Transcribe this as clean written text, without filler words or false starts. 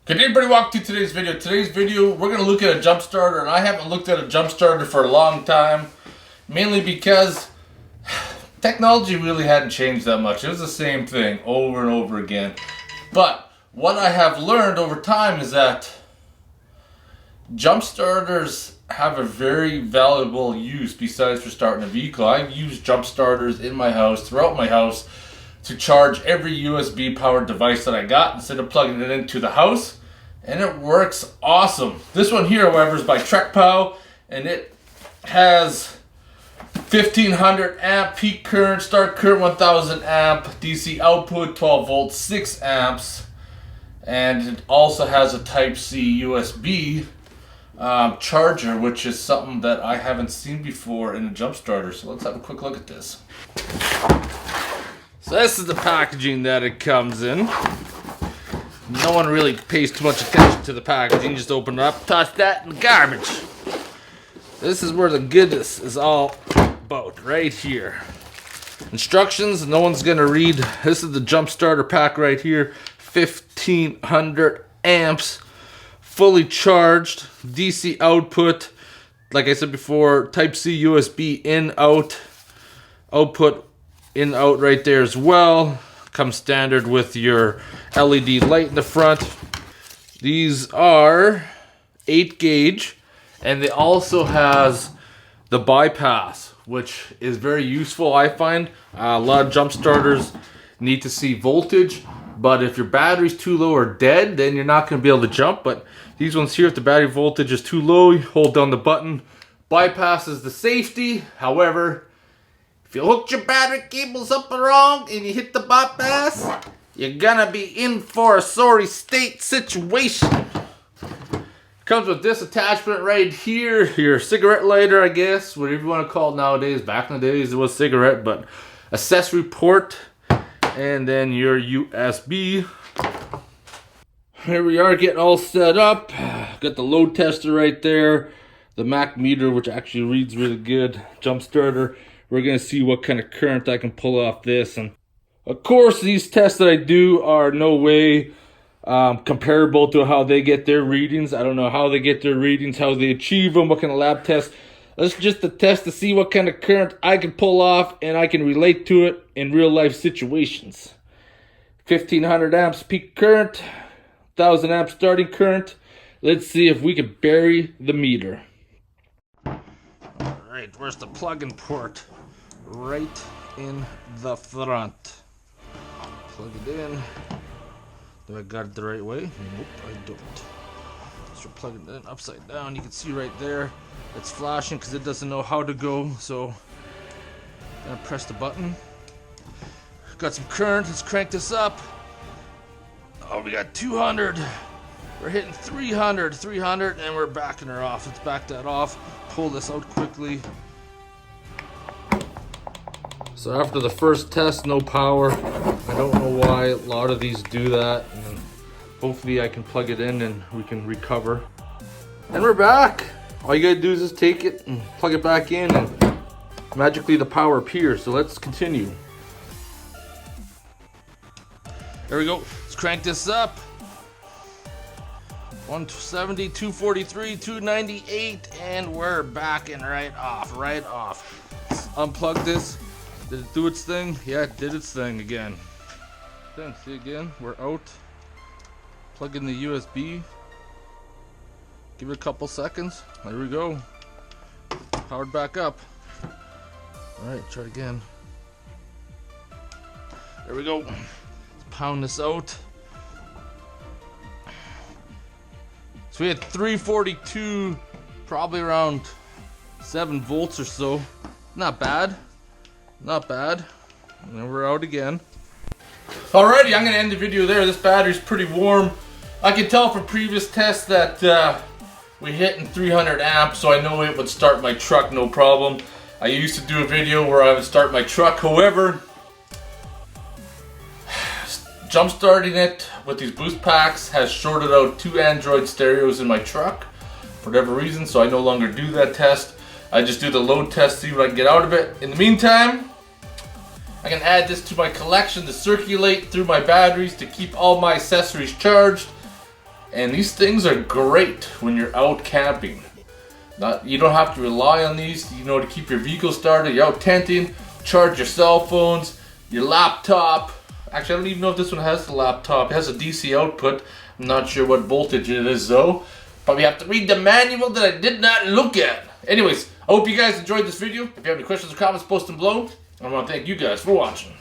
Good day, everybody. Welcome to today's video. Today's video, we're going to look at a jump starter, and I haven't looked at a jump starter for a long time, mainly because technology really hadn't changed that much. It was the same thing over and over again. But what I have learned over time is that jump starters have a very valuable use besides for starting a vehicle. I've used jump starters in my house, throughout my house, to charge every USB powered device that I got instead of plugging it into the house, and it works awesome. This one here, however, is by Trekpow, and it has 1500 amp peak current, start current 1000 amp, DC output 12 volts, 6 amps, and it also has a Type C USB charger, which is something that I haven't seen before in a jump starter. So let's have a quick look at this. So this is the packaging that it comes in. No one really pays too much attention to the packaging. Just open it up, toss that in the garbage. This is where the goodness is all about, right here. Instructions, no one's gonna read. This is the jump starter pack right here. 1500 amps, fully charged, DC output. Like I said before, Type C USB in, out, output in, out right there as well. Comes standard with your LED light in the front. These are 8 gauge, and they also has the bypass, which is very useful. I find a lot of jump starters need to see voltage, but if your battery's too low or dead, then you're not going to be able to jump. But these ones here, if the battery voltage is too low, you hold down the button, bypasses the safety. However, if you hooked your battery cables up wrong and you hit the bypass, you're gonna be in for a sorry state situation. Comes with this attachment right here, your cigarette lighter, I guess, whatever you want to call it nowadays. Back in the days it was cigarette, but accessory port, and then your USB. Here we are, getting all set up. Got the load tester right there, the Mac meter, which actually reads really good. Jump starter. We're going to see what kind of current I can pull off this. And of course, these tests that I do are no way comparable to how they get their readings. I don't know how they get their readings, how they achieve them, what kind of lab tests. That's just a test to see what kind of current I can pull off and I can relate to it in real life situations. 1500 amps peak current, 1000 amp starting current. Let's see if we can bury the meter. All right, where's the plug-in port? Right in the front. Plug it in. Do I got it the right way? Nope, I don't. So we're plugging it in upside down. You can see right there, it's flashing because it doesn't know how to go. So I'm gonna press the button. Got some current. Let's crank this up. Oh, we got 200. We're hitting 300, and we're backing her off. Let's back that off. Pull this out quickly. So after the first test, no power. I don't know why a lot of these do that. And hopefully I can plug it in and we can recover. And we're back. All you gotta do is just take it and plug it back in, and magically the power appears. So let's continue. There we go. Let's crank this up. 170, 243, 298, and we're backing right off, Let's unplug this. Did it do its thing? Yeah, it did its thing again. Then see again, we're out. Plug in the USB. Give it a couple seconds. There we go. Powered back up. Alright, try it again. There we go. Let's pound this out. So we had 342, probably around 7 volts or so. Not bad. Not bad. And then we're out again. Alrighty, I'm going to end the video there. This battery's pretty warm. I can tell from previous tests that we hit in 300 amps, so I know it would start my truck no problem. I used to do a video where I would start my truck. However, jump starting it with these boost packs has shorted out 2 Android stereos in my truck for whatever reason, so I no longer do that test. I just do the load test, see what I can get out of it. In the meantime, I can add this to my collection to circulate through my batteries to keep all my accessories charged. And these things are great when you're out camping. You don't have to rely on these, to keep your vehicle started. You're out tenting, charge your cell phones, your laptop. Actually, I don't even know if this one has the laptop. It has a DC output. I'm not sure what voltage it is though. Probably have to read the manual that I did not look at. Anyways, I hope you guys enjoyed this video. If you have any questions or comments, post them below. I want to thank you guys for watching.